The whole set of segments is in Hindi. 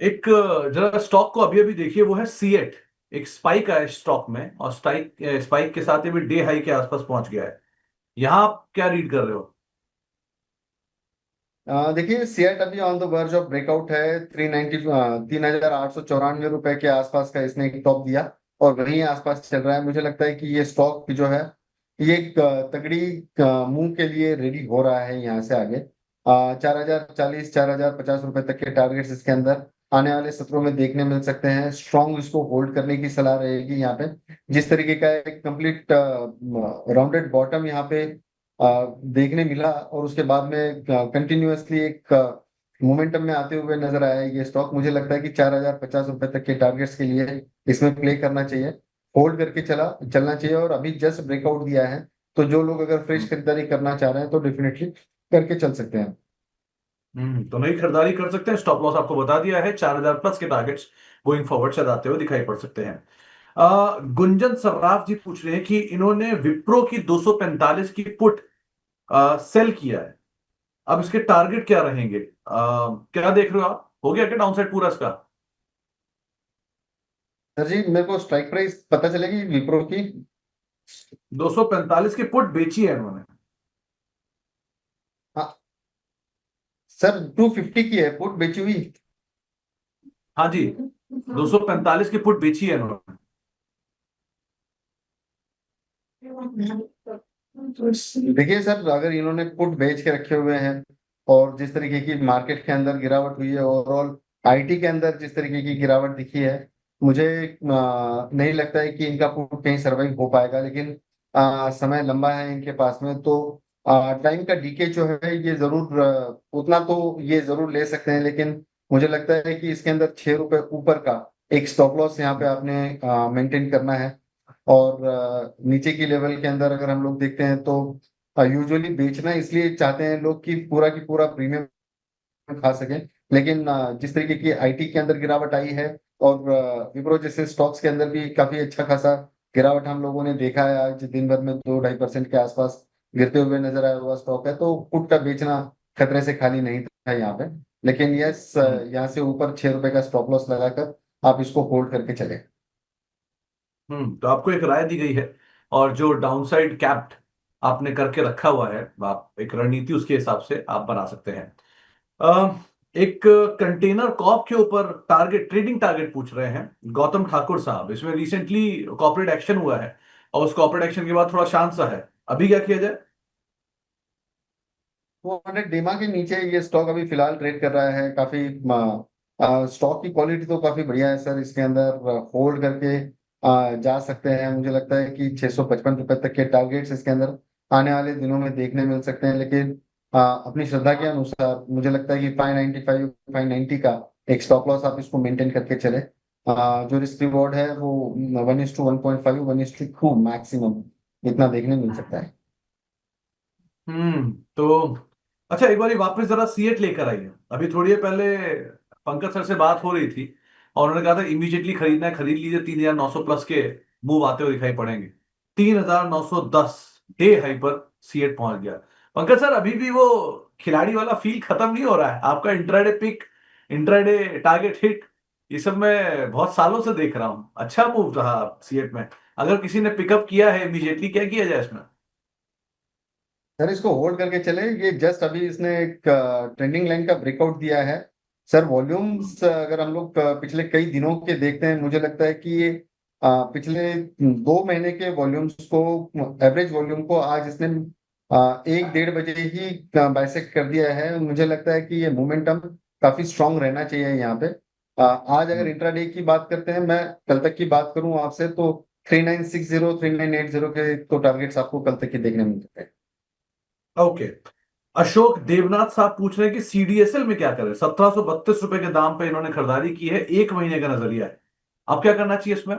एक जरा स्टॉक को अभी अभी देखिए, वो है सीएट। एक स्पाइक आया स्टॉक में, और स्पाइक स्पाइक के साथ ये भी डे हाई के आसपास पहुंच गया है। यहां आप क्या रीड कर रहे हो? देखिए सियाट अभी on the verge of breakout है। 390 3,894 रुपए के आसपास का इसने एक टॉप दिया और वहीं आसपास चल रहा है। मुझे लगता है कि ये स्टॉक जो है ये एक तगड़ी मूव के लिए रेडी हो रहा है यहाँ से आगे। 4,040 4,050 रुपए तक के टारगेट्स इसके अंदर आने वाले सत्रों में देखने मिल सकते हैं। स्ट्रॉन्ग इसको होल्ड करने की सलाह रहेगी यहाँ पे। जिस तरीके का एक कंप्लीट राउंडेड बॉटम यहाँ पे देखने मिला और उसके बाद में कंटिन्यूअसली एक मोमेंटम में आते हुए नजर आया है ये स्टॉक। मुझे लगता है कि 4,050 रुपए तक के टारगेट्स के लिए इसमें प्ले करना चाहिए। होल्ड करके चलना चाहिए और अभी जस्ट ब्रेकआउट दिया है, तो जो लोग अगर फ्रेश खरीदारी करना चाह रहे हैं तो डेफिनेटली करके चल सकते हैं। तो नई खरीदारी कर सकते हैं। स्टॉप लॉस आपको बता दिया है, 4000 प्लस के टारगेट्स गोइंग फॉरवर्ड चलाते हुए दिखाई पड़ सकते हैं। गुंजन सर्राफ जी पूछ रहे हैं कि इन्होंने विप्रो की 245 की पुट सेल किया है। अब इसके टारगेट क्या रहेंगे? क्या देख रहे हो आप? हो गया क्या डाउनसाइड पूरा इसका? सर जी, मेरे को स्ट्राइक प्राइस पता चलेगी विप्रो की। 245 की पुट बेची है इन्होंने। हाँ सर, 250 की है पुट बेची हुई। हाँ जी, 245 की पुट बेची है इन्होंने। देखिए सर, अगर इन्होंने पुट बेच के रखे हुए हैं और जिस तरीके की मार्केट के अंदर गिरावट हुई है ओवरऑल, आईटी के अंदर जिस तरीके की गिरावट दिखी है, मुझे नहीं लगता है कि इनका पुट कहीं सरवाइव हो पाएगा। लेकिन समय लंबा है इनके पास में, तो टाइम का डीके जो है ये जरूर उतना तो ये जरूर ले सकते हैं। लेकिन मुझे लगता है कि इसके अंदर 6 रुपए ऊपर का एक स्टॉप लॉस यहाँ पे आपने मेंटेन करना है। और नीचे की लेवल के अंदर अगर हम लोग देखते हैं तो यूजुअली बेचना इसलिए चाहते हैं लोग कि पूरा की पूरा प्रीमियम खा सकें। लेकिन जिस तरीके की आईटी के अंदर गिरावट आई है और विप्रो जैसे स्टॉक्स के अंदर भी काफी अच्छा खासा गिरावट हम लोगों ने देखा है। आज दिन भर में 2-2.5% के आसपास गिरते हुए नजर आया हुआ स्टॉक है, तो पुट का बेचना खतरे से खाली नहीं था यहाँ पे। लेकिन यस, हम्म यहाँ से ऊपर 6 रुपए का स्टॉप लॉस लगाकर आप इसको होल्ड करके चले। तो आपको एक राय दी गई है, और जो डाउनसाइड कैप्ड आपने करके रखा हुआ है, आप एक रणनीति उसके हिसाब से आप बना सकते हैं। एक कंटेनर कॉप के ऊपर टारगेट, ट्रेडिंग टारगेट पूछ रहे हैं गौतम ठाकुर साहब। इसमें रिसेंटली कॉर्पोरेट एक्शन हुआ है, और उस कॉर्पोरेट एक्शन के बाद थोड़ा शांत सा है। अभी क्या किया जाए? 200 डीमा के नीचे ये स्टॉक अभी फिलहाल ट्रेड कर रहा है। काफी स्टॉक की क्वालिटी तो काफी बढ़िया है सर। इसके अंदर होल्ड करके जा सकते हैं। मुझे लगता है कि 655 रुपए तक के टारगेट्स इसके अंदर आने वाले दिनों में देखने मिल सकते हैं। लेकिन अपनी श्रद्धा के अनुसार मुझे लगता है कि 595 590 का एक स्टॉप लॉस आप इसको मेंटेन करके चले। जो रिस्क रिवॉर्ड है वो 1:1.5 1:2 मैक्सिमम इतना देखने मिल सकता है। तो अच्छा, एक बार वापस जरा सीएट लेकर आइए। अभी थोड़ी देर पहले पंकज सर से बात हो रही थी, और उन्होंने कहा था इमीडिएटली खरीदना है, खरीद लीजिए। 3900 प्लस के मूव आते हुए दिखाई पड़ेंगे। 3910 डे हाई पर सीएट पहुंच गया। पंकज सर, अभी भी वो खिलाड़ी वाला फील खत्म नहीं हो रहा है आपका? Intraday pick, intraday target hit, ये सब मैं बहुत सालों से देख रहा हूं। अच्छा मूव रहा सीएट में। अगर किसी ने पिकअप किया है इमीडिएटली, क्या किया जाए इसमें? सर इसको होल्ड करके चले। ये जस्ट अभी इसने एक ट्रेंडिंग लाइन का ब्रेकआउट दिया है। सर वॉल्यूम्स अगर हम लोग पिछले कई दिनों के देखते हैं, मुझे लगता है कि ये पिछले 2 महीने के वॉल्यूम्स को, एवरेज वॉल्यूम को आज इसने 1-1:30 बजे ही बाइसेक्ट कर दिया है। मुझे लगता है कि ये मोमेंटम काफी स्ट्रांग रहना चाहिए यहाँ पे। आज अगर इंट्राडे की बात करते हैं, मैं कल तक की बात करूं आपसे, तो 3960 3980 के तो टारगेट्स आपको कल तक के देखने मिल सकते हैं। ओके। अशोक देवनाथ साहब पूछ रहे हैं कि सीडीएसएल में क्या करें। 1732 रुपए के दाम पे इन्होंने खरीदारी की है, एक महीने का नजरिया है। अब क्या करना चाहिए इसमें?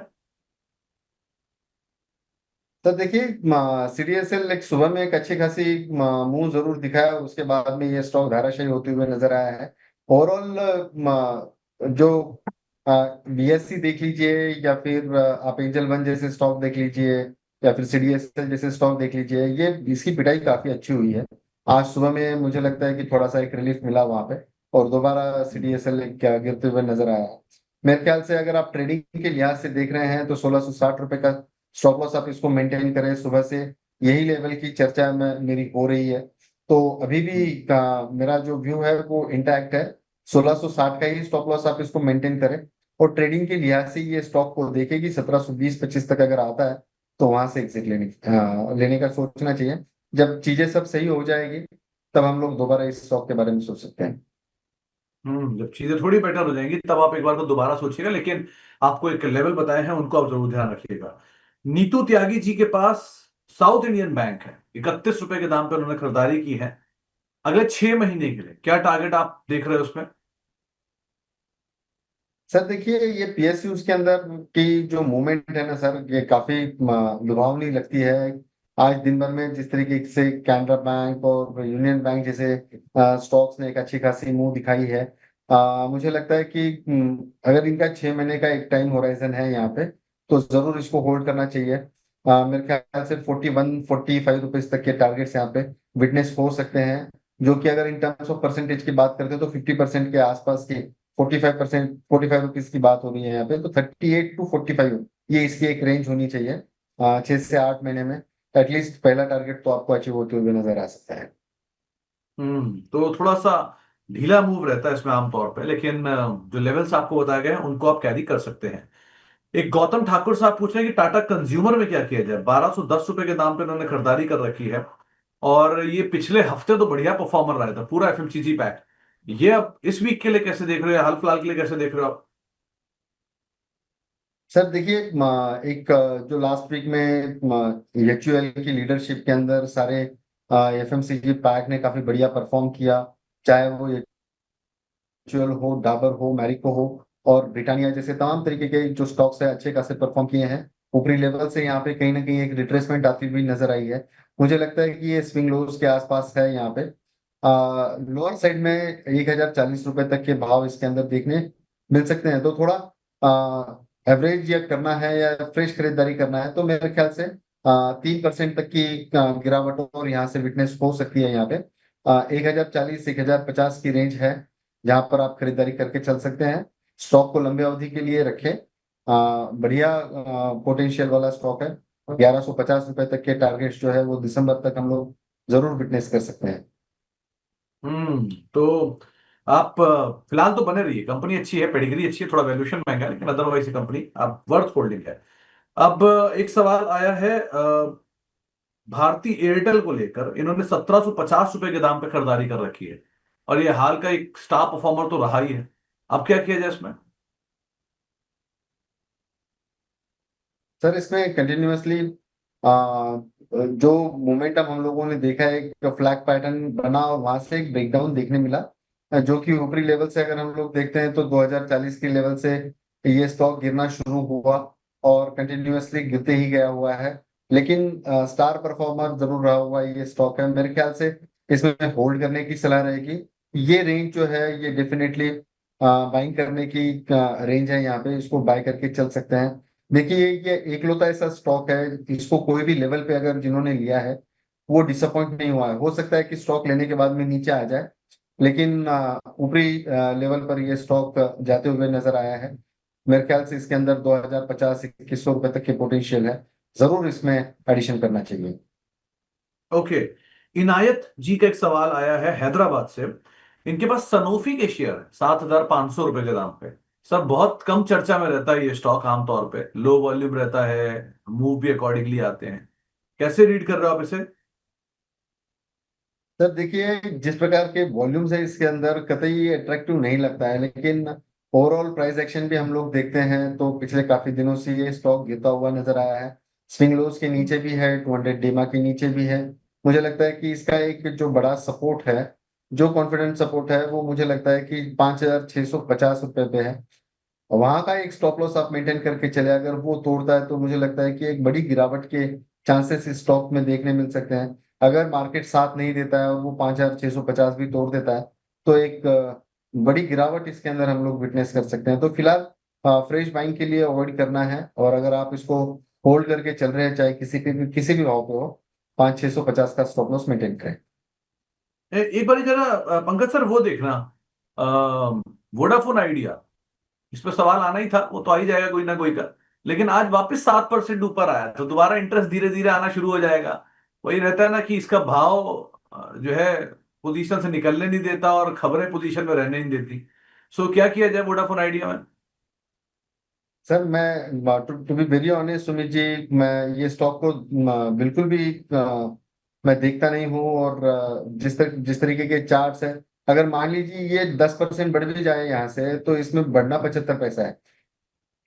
तो देखिए, सीडीएसएल एक सुबह में एक अच्छी खासी मुंह जरूर दिखाया, उसके बाद में ये स्टॉक धाराशायी होते हुए नजर आया है। ओवरऑल जो बीएससी देख लीजिए या फिर आप एंजल वन जैसे स्टॉक देख लीजिए या फिर सीडीएसएल जैसे स्टॉक देख लीजिए, ये इसकी पिटाई काफी अच्छी हुई है। आज सुबह में मुझे लगता है कि थोड़ा सा एक रिलीफ मिला वहां पे। और दोबारा CDSL क्या गिरते हुए नजर आया है। मेरे ख्याल से अगर आप ट्रेडिंग के लिहाज से देख रहे हैं तो 1660 रुपए का स्टॉप लॉस आप इसको मेंटेन करें। सुबह से यही लेवल की चर्चा मेरी हो रही है, तो अभी भी मेरा जो व्यू है वो इंटैक्ट है। 1660 का ही स्टॉप लॉस आप इसको मेंटेन करें, और ट्रेडिंग के लिहाज से ये स्टॉक को देखें कि 1720-25 तक अगर आता है तो वहां से एग्जिट लेने का सोचना चाहिए। जब चीजें सब सही हो जाएगी तब हम लोग दोबारा इस स्टॉक के बारे में सोच सकते हैं। जब चीजें थोड़ी बेटर हो जाएंगी तब आप एक बार को दोबारा सोचिएगा, लेकिन आपको एक लेवल बताए हैं उनको आप जरूर ध्यान रखिएगा। नीतू त्यागी जी के पास साउथ इंडियन बैंक है, 31 रुपए के दाम पे उन्होंने खरीदारी की है अगले 6 महीने के लिए। क्या टारगेट आप देख रहे हो उसमें? सर देखिए, ये PSUs के अंदर की जो मूवमेंट है ना सर, ये काफी लुभावनी लगती है। आज दिन भर में जिस तरीके से कैनरा बैंक और यूनियन बैंक जैसे स्टॉक्स ने एक अच्छी खासी मुंह दिखाई है, मुझे लगता है कि अगर इनका 6 महीने का एक टाइम होराइजन है यहाँ पे, तो जरूर इसको होल्ड करना चाहिए। मेरे ख्याल से 41-45 रुपीज तक के टारगेट्स यहाँ पे विटनेस हो सकते हैं, जो कि अगर इन टर्म्स ऑफ परसेंटेज की बात करते हैं तो 50% के आसपास की, 45%, 45 रुपीज की बात हो रही है यहाँ पे, तो 38 to 45 ये इसकी एक रेंज होनी चाहिए 6 से 8 महीने में। एटलीस्ट पहला टारगेट तो आपको अचीव होते हुए नजर आ सकता है। तो थोड़ा सा ढीला मूव रहता है इसमें आमतौर पे, लेकिन जो लेवल्स आपको बताए गए हैं उनको आप कैरी कर सकते हैं। एक गौतम ठाकुर साहब पूछ रहे हैं कि टाटा कंज्यूमर में क्या किया जाए। 1210 रुपए के दाम पे उन्होंने खरीदारी कर रखी है, और ये पिछले हफ्ते तो बढ़िया परफॉर्मर रहा था पूरा FMCG पैक। ये अब इस वीक के लिए कैसे देख रहे हो, हाल फिलहाल के लिए कैसे देख रहे हो आप? सर देखिए, एक जो लास्ट वीक में HUL की लीडरशिप के अंदर सारे FMCG पैक ने काफी बढ़िया परफॉर्म किया, चाहे वो HUL हो, डाबर हो, मैरिको हो और ब्रिटानिया जैसे तमाम तरीके के जो स्टॉक्स है अच्छे खासे परफॉर्म किए हैं। ऊपरी लेवल से यहाँ पे कहीं ना कहीं एक रिट्रेसमेंट आती हुई नजर आई है। मुझे लगता है कि ये स्विंग लोज के आसपास है यहाँ पे। लोअर साइड में 1040 रुपए तक के भाव इसके अंदर देखने मिल सकते हैं, तो थोड़ा एवरेज या करना है या फ्रेश खरीदारी करना है तो मेरे ख्याल से 3% तक की गिरावट और यहाँ से विटनेस हो सकती है। यहाँ पे 1040-1050 की रेंज है जहां पर आप खरीदारी करके चल सकते हैं। स्टॉक को लंबे अवधि के लिए रखें। बढ़िया पोटेंशियल वाला स्टॉक है। 1150 रुपए तक के टारगेट्स जो है वो दिसंबर तक हम लोग जरूर विटनेस कर सकते हैं। तो आप फिलहाल तो बने रहिए, कंपनी अच्छी है, पेडिग्री अच्छी है, थोड़ा वैल्यूएशन महंगा है, लेकिन अदरवाइज ये कंपनी आप वर्थ होल्डिंग है। अब एक सवाल आया है भारती एयरटेल को लेकर। इन्होंने 1750 रुपए के दाम पे खरीदारी कर रखी है, और ये हाल का एक स्टार परफॉर्मर तो रहा ही है। अब क्या किया जाए इसमें? सर इसमें कंटिन्यूअसली जो मोमेंटम हम लोगों ने देखा है, एक फ्लैग पैटर्न बना और वहां से एक ब्रेकडाउन देखने मिला, जो कि ऊपरी लेवल से अगर हम लोग देखते हैं तो 2040 के लेवल से ये स्टॉक गिरना शुरू हुआ और कंटिन्यूअसली गिरते ही गया हुआ है। लेकिन स्टार परफॉर्मर जरूर रहा हुआ ये स्टॉक है। मेरे ख्याल से इसमें होल्ड करने की सलाह रहेगी। ये रेंज जो है ये डेफिनेटली बाइंग करने की रेंज है, यहाँ पे इसको बाय करके चल सकते हैं। देखिए, ये एकलौता ऐसा स्टॉक है, इसको कोई भी लेवल पे अगर जिन्होंने लिया है वो डिसअपॉइंट नहीं हुआ है। हो सकता है कि स्टॉक लेने के बाद में नीचे आ जाए, लेकिन ऊपरी लेवल पर ये स्टॉक जाते हुए नजर आया है। मेरे ख्याल से इसके अंदर 2050-2100 रुपए तक के पोटेंशियल है, जरूर इसमें एडिशन करना चाहिए। ओके। इनायत जी का एक सवाल आया है हैदराबाद से। इनके पास सनोफी के शेयर है 7500 रुपए के दाम पे। सर बहुत कम चर्चा में रहता है ये स्टॉक, आमतौर पे लो वॉल्यूम रहता है, मूव भी अकॉर्डिंगली आते हैं। कैसे रीड कर रहे हो आप इसे? सर देखिए, जिस प्रकार के वॉल्यूम्स है इसके अंदर कतई अट्रैक्टिव नहीं लगता है, लेकिन ओवरऑल प्राइस एक्शन भी हम लोग देखते हैं तो पिछले काफी दिनों से ये स्टॉक गिरता हुआ नजर आया है। स्विंग लोज के नीचे भी है, 200 डेमा के नीचे भी है। मुझे लगता है कि इसका एक जो बड़ा सपोर्ट है, जो कॉन्फिडेंट सपोर्ट है, वो मुझे लगता है कि 5650 रुपए पे है। वहां का एक स्टॉप लॉस आप मेंटेन करके चले, अगर वो तोड़ता है तो मुझे लगता है कि एक बड़ी गिरावट के चांसेस इस स्टॉक में देखने मिल सकते हैं। अगर मार्केट साथ नहीं देता है और वो 5650 भी तोड़ देता है तो एक बड़ी गिरावट इसके अंदर हम लोग विटनेस कर सकते हैं। तो फिलहाल फ्रेश बाइंग के लिए अवॉइड करना है, और अगर आप इसको होल्ड करके चल रहे हैं चाहे किसी भी भाव पे हो, 5650 का स्टॉप लॉस मेंटेन करें। एक बार जरा पंकज सर वो देखना, वोडाफोन आइडिया, इस पे सवाल आना ही था, वो तो आ ही जाएगा कोई ना कोई का। लेकिन आज वापस 7% ऊपर आया, तो दोबारा इंटरेस्ट धीरे धीरे आना शुरू हो जाएगा। वही रहता है ना कि इसका भाव जो है पोजीशन से निकलने नहीं देता और खबरें पोजीशन में रहने नहीं देती। सो क्या किया जाए वोडाफोन आइडिया में? सर मैं to be very honest Sumit ji, मैं ये स्टॉक को बिल्कुल भी मैं देखता नहीं हूँ। और जिस तरीके के चार्ट्स है, अगर मान लीजिए ये 10% बढ़ भी जाए यहाँ से, तो इसमें बढ़ना 75 पैसा है।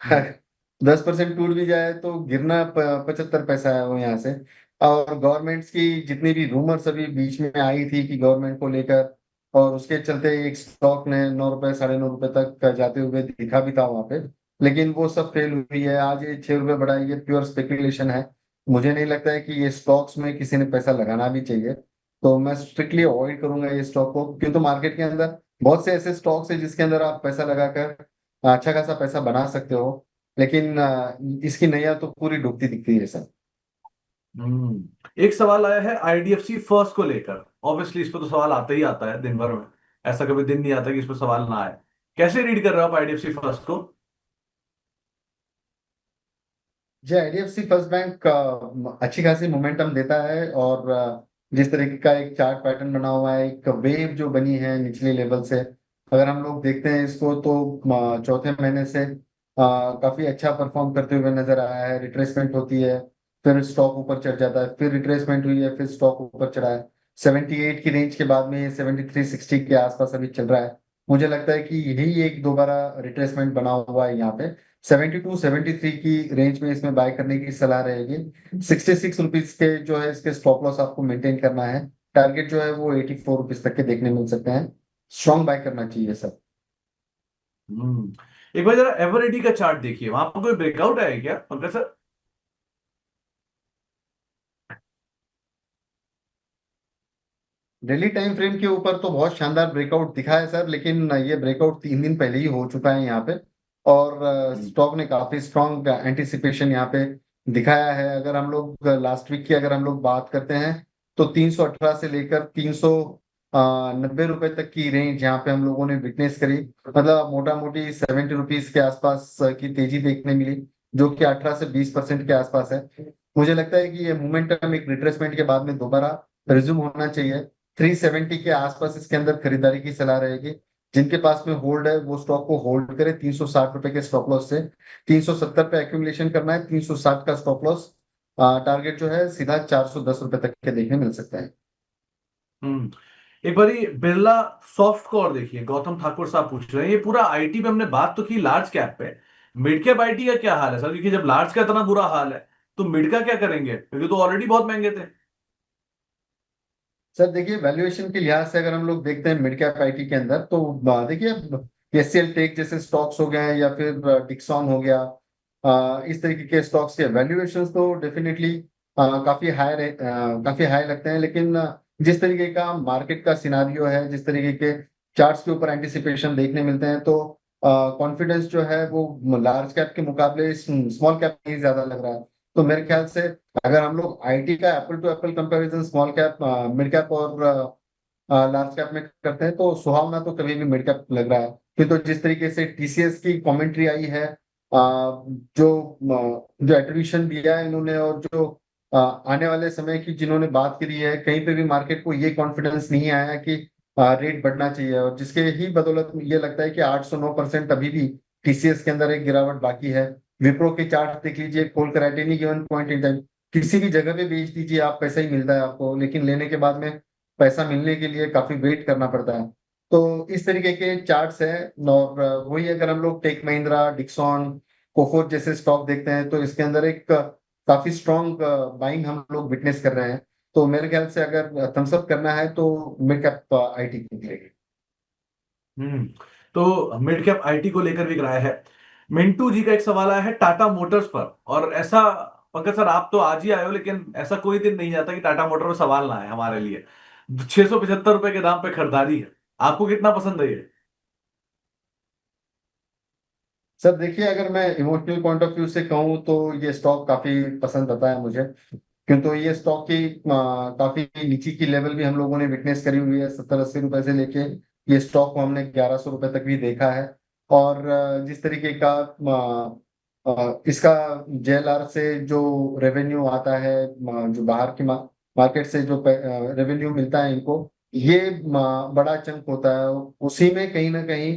हम्म। 10% टूट भी जाए तो गिरना 75 पैसा है वो यहाँ से। और गवर्नमेंट्स की जितनी भी रूमर्स अभी बीच में आई थी कि गवर्नमेंट को लेकर, और उसके चलते एक स्टॉक ने 9 रुपए, 9.5 रुपए तक जाते हुए दिखा भी था वहां पे, लेकिन वो सब फेल हुई है। आज ये 6 रुपए बढ़ा है, ये प्योर स्पेकुलेशन है। मुझे नहीं लगता है कि ये स्टॉक्स में किसी ने पैसा लगाना भी चाहिए। तो मैं स्ट्रिक्टली अवॉइड करूंगा ये स्टॉक को, क्योंकि मार्केट के अंदर बहुत से ऐसे स्टॉक्स है जिसके अंदर आप पैसा लगाकर अच्छा खासा पैसा बना सकते हो। लेकिन इसकी नैया तो पूरी डूबती दिखती है सर। एक सवाल आया है आईडीएफसी फर्स्ट को लेकर। ऑब्वियसली इस पर तो सवाल आता ही आता है दिन भर में, ऐसा कभी दिन नहीं आता कि इस पर सवाल ना आए। कैसे रीड कर रहे हो आप आईडीएफसी फर्स्ट को? जो आईडीएफसी फर्स्ट बैंक अच्छी खासी मोमेंटम देता है। और जिस तरीके का एक चार्ट पैटर्न बना हुआ है, एक वेव जो बनी है निचले लेवल से, अगर हम लोग देखते हैं इसको, तो चौथे महीने से काफी अच्छा परफॉर्म करते हुए नजर आया है। रिट्रेसमेंट होती है, फिर स्टॉक ऊपर चढ़ जाता है, फिर रिट्रेसमेंट हुई है, फिर स्टॉक ऊपर चढ़ा है। 78 की रेंज के बाद में ये 73-60 के आसपास अभी चल रहा है। मुझे लगता है कि यही एक दोबारा रिट्रेसमेंट बना हुआ है यहाँ पे। 72-73 की रेंज में इसमें बाय करने की सलाह रहेगी। 66 रुपीज के जो है इसके स्टॉप लॉस आपको मेंटेन करना है। टारगेट जो है वो 84 रुपीज तक के देखने मिल सकते हैं। स्ट्रॉन्ग बाय करना चाहिए सर। एक बार जरा एवरेडी का चार्ट देखिए, वहां पर कोई ब्रेकआउट है क्या Pankaj sir? Daily time frame के ऊपर तो बहुत शानदार ब्रेकआउट दिखा है सर, लेकिन ये ब्रेकआउट 3 दिन पहले ही हो चुका है यहाँ पे। और हम्म। स्टॉक ने काफी स्ट्रॉन्ग एंटिसिपेशन यहाँ पे दिखाया है। अगर हम लोग लास्ट वीक की अगर हम लोग बात करते हैं, तो 318 से लेकर 390 रुपए तक की रेंज यहाँ पे हम लोगों ने विटनेस करी। मतलब मोटा मोटी 70 रुपीज के आसपास की तेजी देखने मिली, जो कि 18 से 20% के आसपास है। मुझे लगता है कि ये मोमेंटम एक रिट्रेसमेंट के बाद में दोबारा रिज्यूम होना चाहिए। 370 के आसपास इसके अंदर खरीदारी की सलाह रहेगी। जिनके पास में होल्ड है वो स्टॉक को होल्ड करे 360 रुपए के स्टॉप लॉस से। 370 पे एक्यूमुलेशन करना है, 360 का स्टॉप लॉस। टारगेट जो है सीधा 410 रुपए तक के देखने मिल सकते हैं। हम्म। एक बारी बिरला सॉफ्ट को और देखिए, गौतम ठाकुर साहब पूछ रहे हैं, ये पूरा आईटी पे हमने बात तो की, लार्ज कैप पे, मिड कैप आईटी का क्या हाल है सर? क्योंकि जब लार्ज का इतना बुरा हाल है, तो मिड का क्या करेंगे, क्योंकि तो ऑलरेडी बहुत महंगे थे। सर देखिए, वैल्यूएशन के लिहाज से अगर हम लोग देखते हैं मिड कैप आईटी के अंदर, तो देखिए एचसीएल टेक जैसे स्टॉक्स हो गए, या फिर डिक्सॉन हो गया, इस तरीके के स्टॉक्स के वैल्यूएशंस तो डेफिनेटली काफी हाई लगते हैं। लेकिन जिस तरीके का मार्केट का सिनारियो है, जिस तरीके के चार्ट्स के ऊपर एंटिसिपेशन देखने मिलते हैं, तो कॉन्फिडेंस जो है वो लार्ज कैप के मुकाबले स्मॉल कैप में ही ज्यादा लग रहा है। तो मेरे ख्याल से अगर हम लोग आईटी का apple to apple comparison small cap, mid cap और लार्ज कैप में करते हैं, तो सुहावना तो कभी भी मिड कैप लग रहा है। फिर तो जिस तरीके से टीसीएस की कमेंट्री आई है, जो एट्रीब्यूशन दिया है इन्होंने, और जो आने वाले समय की जिन्होंने बात करी है, कहीं पे भी मार्केट को ये कॉन्फिडेंस नहीं आया कि रेट बढ़ना चाहिए। और जिसके ही बदौलत ये लगता है कि 809% अभी भी टीसीएस के अंदर एक गिरावट बाकी है। विप्रो के चार्ट देख लीजिए, खोल कर at any given point in time किसी भी जगह पे बेच दीजिए आप, पैसा ही मिलता है आपको, लेकिन लेने के बाद में पैसा मिलने के लिए काफी वेट करना पड़ता है। तो इस तरीके के चार्ट्स हैं। और वही अगर हम लोग टेक महिंद्रा, डिक्सॉन, कोफोर्ज जैसे स्टॉक देखते हैं, तो इसके अंदर एक काफी स्ट्रॉन्ग बाइंग हम लोग विटनेस कर रहे हैं। तो मेरे ख्याल से अगर थम्स अप करना है तो मिड कैप आईटी की मिलेगी। हम्म। तो मिड कैप आईटी को लेकर भी राय है। मिंटू जी का एक सवाल आया है टाटा मोटर्स पर, और ऐसा, पंकज सर आप तो आज ही आए हो, लेकिन ऐसा कोई दिन नहीं जाता कि टाटा मोटर पर सवाल ना आए हमारे लिए। 675 रुपए के दाम पे खरीदारी है, आपको कितना पसंद है ये? सर देखिए, अगर मैं इमोशनल पॉइंट ऑफ व्यू से कहूँ तो ये स्टॉक काफी पसंद आता है मुझे। किंतु ये स्टॉक की काफी नीचे की लेवल भी हम लोगों ने विटनेस करी हुई है, 70-80 रुपए से लेके ये स्टॉक को हमने 1100 रुपए तक भी देखा है। और जिस तरीके का इसका JLR से जो रेवेन्यू आता है, जो बाहर की मार्केट से जो रेवेन्यू मिलता है इनको, ये बड़ा चंक होता है। उसी में कहीं ना कहीं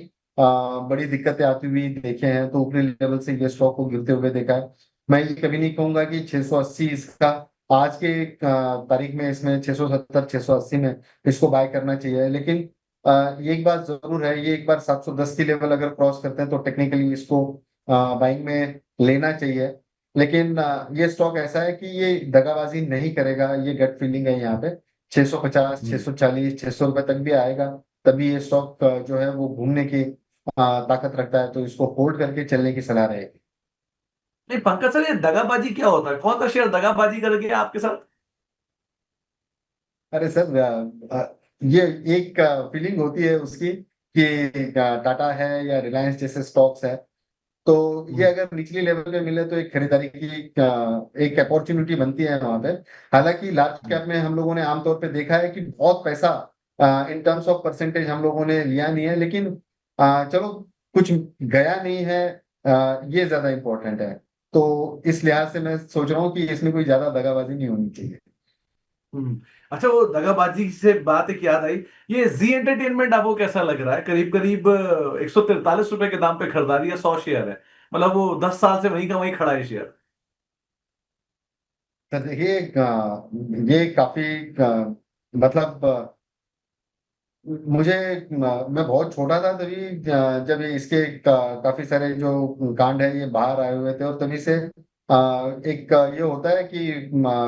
बड़ी दिक्कतें आती हुई देखे हैं, तो ऊपरी लेवल से ये स्टॉक को गिरते हुए देखा है। मैं ये कभी नहीं कहूंगा कि 680 इसका आज के तारीख में इसमें 670 680 में इसको बाय करना चाहिए। लेकिन ये एक बात जरूर है, ये एक बार 710 की लेवल अगर क्रॉस करते हैं तो टेक्निकली इसको बाइंग में लेना चाहिए। लेकिन ये स्टॉक ऐसा है कि ये दगाबाजी नहीं करेगा, ये गट फीलिंग है यहाँ पे। 650 हम्म। 640 600 रुपए तक भी आएगा, तभी ये स्टॉक जो है वो घूमने की ताकत रखता है, तो इसको होल्ड करके चलने की सलाह रहेगी। नहीं पंकज सर, ये दगाबाजी क्या होता है? कौन सा शेयर दगाबाजी कर गया आपके साथ? अरे सर, ये एक फीलिंग होती है उसकी कि टाटा है या रिलायंस जैसे स्टॉक्स है, तो ये हम्म। अगर निचली लेवल पे मिले तो एक खरीदारी की एक अपॉर्चुनिटी बनती है वहां पे। हालांकि लार्ज हम्म। कैप में हम लोगों ने आमतौर पे देखा है कि बहुत पैसा इन टर्म्स ऑफ परसेंटेज हम लोगों ने लिया नहीं है, लेकिन चलो कुछ गया नहीं है, ये ज्यादा इंपॉर्टेंट है। तो इस लिहाज से मैं सोच रहा हूँ कि इसमें कोई ज्यादा दगाबाजी नहीं होनी चाहिए। हम्म। अच्छा, वो दगाबाजी से बात एक याद आई। ये जी एंटरटेनमेंट आपको कैसा लग रहा है? करीब करीब 143 रुपए के दाम पे खरीदारी है, 100 शेयर है। मतलब वो 10 साल से वहीं का वहीं खड़ा है शेयर। तो देखिए, ये काफी मतलब मुझे मैं बहुत छोटा था तभी, जब ये इसके काफी सारे जो कांड है ये बाहर आए हुए थे, और तभी से एक ये होता है कि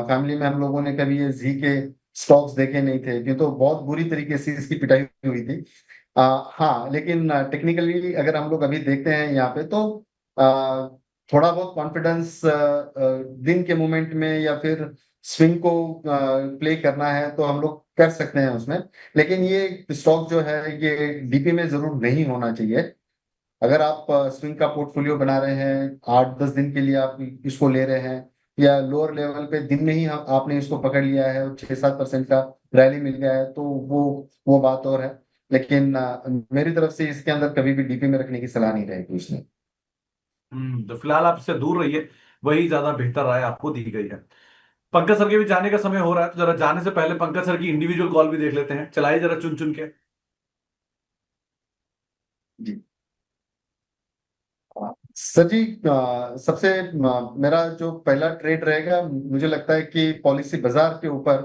फैमिली में हम लोगों ने कभी ये जी के स्टॉक्स देखे नहीं थे, क्योंकि तो बहुत बुरी तरीके से इसकी पिटाई हुई थी। हाँ, लेकिन टेक्निकली अगर हम लोग अभी देखते हैं यहाँ पे, तो आ, थोड़ा बहुत कॉन्फिडेंस दिन के मोमेंट में या फिर स्विंग को प्ले करना है तो हम लोग कर सकते हैं उसमें। लेकिन ये स्टॉक जो है ये डीपी में जरूर नहीं होना चाहिए। अगर आप स्विंग का पोर्टफोलियो बना रहे हैं, 8-10 दिन के लिए आप इसको ले रहे हैं, या लोअर लेवल पे दिन में ही आपने इसको पकड़ लिया है और 6-7% का रैली मिल गया है, तो वो बात और है। लेकिन मेरी तरफ से इसके अंदर कभी भी डीपी में रखने की सलाह नहीं रहेगी उसमें। तो फिलहाल आप इससे दूर रहिए। वही ज्यादा बेहतर राय आपको दी गई है। पंकज सर के भी जाने का समय हो रहा है, तो जरा जाने से पहले पंकज सर की इंडिविजुअल कॉल भी देख लेते हैं। चलाइए जरा चुन चुन के। जी। सर जी, सबसे मेरा जो पहला ट्रेड रहेगा, मुझे लगता है कि पॉलिसी बाजार के ऊपर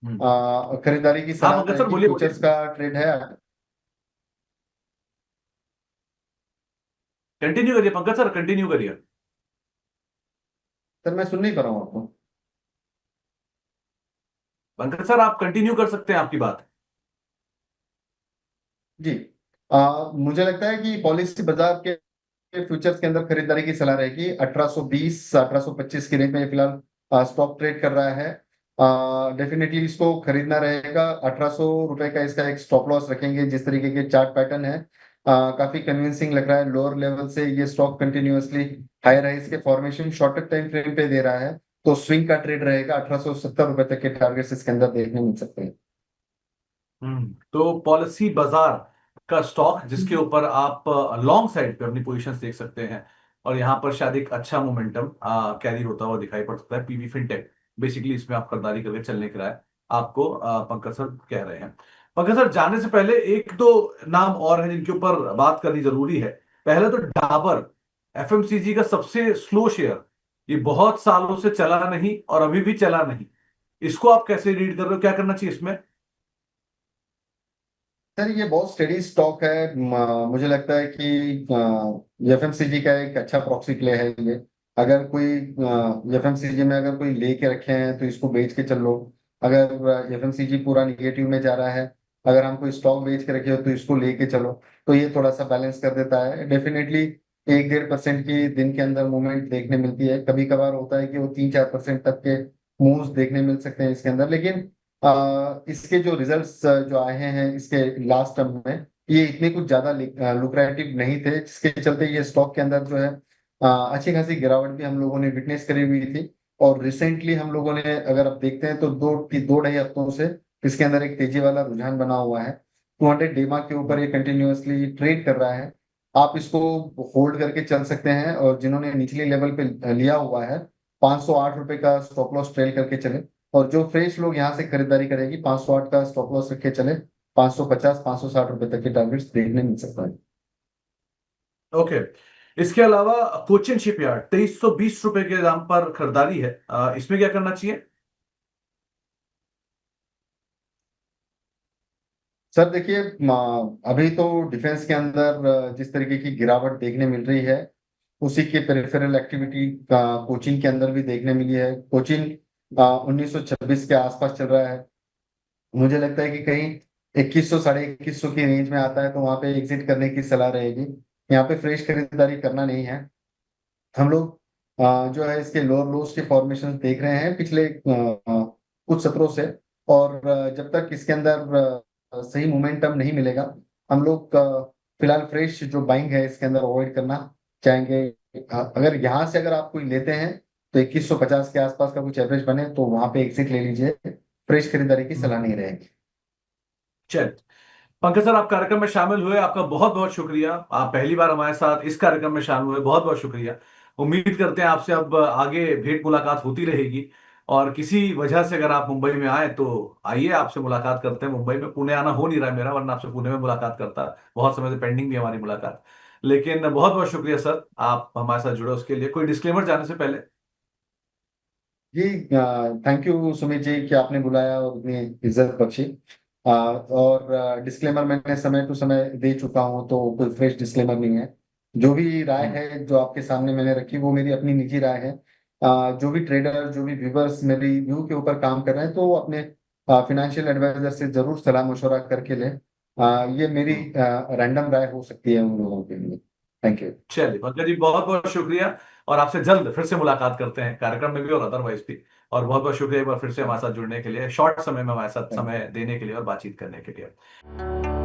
हम्म। खरीदारी की हाँ सलाह पंकज सर, रहेगी। बोलिए फ्यूचर्स बोलिए। का ट्रेड है। कंटिन्यू करिए पंकज सर, कंटिन्यू करिए। सर मैं सुन नहीं पा रहा हूँ आपको। पंकज सर, आप कंटिन्यू कर सकते हैं आपकी बात। जी। मुझे लगता है कि पॉलिसी बाजार के फ्यूचर्स के अंदर खरीदारी की सलाह रहेगी। 1820 1825 की रेंज में ये फिलहाल स्टॉक ट्रेड कर रहा है। डेफिनेटली इसको खरीदना रहेगा। 1800 रुपए का इसका एक स्टॉप लॉस रखेंगे। जिस तरीके के चार्ट पैटर्न है, काफी कन्विंसिंग लग रहा है। लोअर लेवल से ये स्टॉक कंटिन्यूअसली हाई राइज के फॉर्मेशन शॉर्टर टाइम फ्रेम पे दे रहा है, तो स्विंग का ट्रेड रहेगा। 1870 रुपए तक के टारगेट्स इसके अंदर देखने मिल सकते हैं। तो पॉलिसी बाजार का स्टॉक जिसके ऊपर आप लॉन्ग साइड पे अपनी पोजीशंस देख सकते हैं, और यहाँ पर शायद एक अच्छा मोमेंटम कैरी होता हुआ दिखाई पड़ सकता है। पीवी फिनटेक बेसिकली इसमें आप खरीदारी करके चलने के लिए आपको पंकज सर कह रहे हैं। पंकज सर, जाने से पहले एक दो नाम और हैं जिनके ऊपर बात करनी जरूरी है। पहले तो डाबर, एफएमसीजी का सबसे स्लो शेयर। ये बहुत सालों से चला नहीं और अभी भी चला नहीं। इसको आप कैसे रीड कर रहे हो? क्या करना चाहिए इसमें? सर ये बहुत स्टेडी स्टॉक है। मुझे लगता है कि एफएमसीजी का एक अच्छा प्रॉक्सी प्ले है ये। अगर कोई एफएमसीजी में अगर कोई लेके रखे हैं तो इसको बेच के चल लो। अगर एफएमसीजी पूरा निगेटिव में जा रहा है, अगर हम कोई स्टॉक बेच के रखे हो तो इसको लेके चलो, तो ये थोड़ा सा बैलेंस कर देता है। डेफिनेटली 1-1.5% की दिन के अंदर मूवमेंट देखने मिलती है। कभी कभार होता है कि वो 3-4% तक के मूव्स देखने मिल सकते हैं इसके अंदर। लेकिन इसके जो रिजल्ट्स जो आए हैं इसके लास्ट टर्म में, ये इतने कुछ ज्यादा लुक्रेटिव नहीं थे, जिसके चलते ये स्टॉक के अंदर जो है अच्छी खासी गिरावट भी हम लोगों ने विटनेस करी हुई थी। और रिसेंटली हम लोगों ने अगर आप देखते हैं तो दो दो ढाई हफ्तों से इसके अंदर एक तेजी वाला रुझान बना हुआ है। 200 डेमा के ऊपर ये कंटिन्यूअसली ट्रेड कर रहा है। आप इसको होल्ड करके चल सकते हैं, और जिन्होंने निचले लेवल पे लिया हुआ है, 508 रुपए का स्टॉप लॉस ट्रेल करके चले। और जो फ्रेश लोग यहाँ से खरीदारी करेगी, 508 का स्टॉप लॉस रख के चले, 550 560 रुपए तक के टारगेट्स देखने मिल सकता है। ओके। इसके अलावा कोचिन शिपयार्ड 2320 रुपए के दाम पर खरीदारी है, इसमें क्या करना चाहिए? सर देखिए, अभी तो डिफेंस के अंदर जिस तरीके की गिरावट देखने मिल रही है, उसी के पेरिफेरल एक्टिविटी का कोचिंग के अंदर भी देखने मिली है। कोचिंग 1926 के आसपास चल रहा है। मुझे लगता है कि कहीं 2100 2150 की रेंज में आता है, तो वहां पे एग्जिट करने की सलाह रहेगी। यहाँ पे फ्रेश खरीदारी करना नहीं है। हम लोग जो है इसके लोअर लोज के फॉर्मेशन देख रहे हैं पिछले कुछ सत्रों से। और जब तक इसके अंदर सही मोमेंटम नहीं मिलेगा, हम लोग फिलहाल फ्रेश जो बाइंग है इसके अंदर अवॉइड करना चाहेंगे। अगर यहाँ से अगर आप कोई लेते हैं, तो 2150 के आसपास का कुछ एवरेज बने तो वहां पे एग्जिट ले लीजिए। फ्रेश खरीदारी की सलाह नहीं रहेगी। चल, पंकज सर, आप कार्यक्रम में शामिल हुए, आपका बहुत बहुत शुक्रिया। आप पहली बार हमारे साथ इस कार्यक्रम में शामिल हुए, बहुत बहुत शुक्रिया। उम्मीद करते हैं आपसे अब आगे भेंट मुलाकात होती रहेगी। और किसी वजह से अगर आप मुंबई में आए तो आइए, आपसे मुलाकात करते हैं। मुंबई में, पुणे आना हो नहीं रहा है मेरा, वरना आपसे पुणे में मुलाकात करता। बहुत समय से पेंडिंग भी है हमारी मुलाकात। लेकिन बहुत बहुत शुक्रिया सर, आप हमारे साथ जुड़े उसके लिए। कोई डिस्क्लेमर जाने से पहले? जी, थैंक यू सुमित जी कि आपने बुलाया और इतनी इज्जत बख्शी। और डिस्क्लेमर मैंने समय टू समय दे चुका हूँ, तो कोई फ्रेश डिस्क्लेमर नहीं है। जो भी राय हम्म। है जो आपके सामने मैंने रखी, वो मेरी अपनी निजी राय है। जो भी ट्रेडर, जो भी व्यूवर्स मेरी व्यू के ऊपर काम कर रहे हैं, तो वो अपने फिनेंशियल एडवाइजर से जरूर सलाह मशवरा करके लें। ये मेरी हम्म। रैंडम राय हो सकती है उन लोगों के लिए। Thank you. चलिए पंकज जी, बहुत बहुत शुक्रिया। और आपसे जल्द फिर से मुलाकात करते हैं, कार्यक्रम में भी और अदरवाइज भी। और बहुत बहुत शुक्रिया एक बार फिर से हमारे साथ जुड़ने के लिए, शॉर्ट समय में हमारे साथ समय देने के लिए और बातचीत करने के लिए।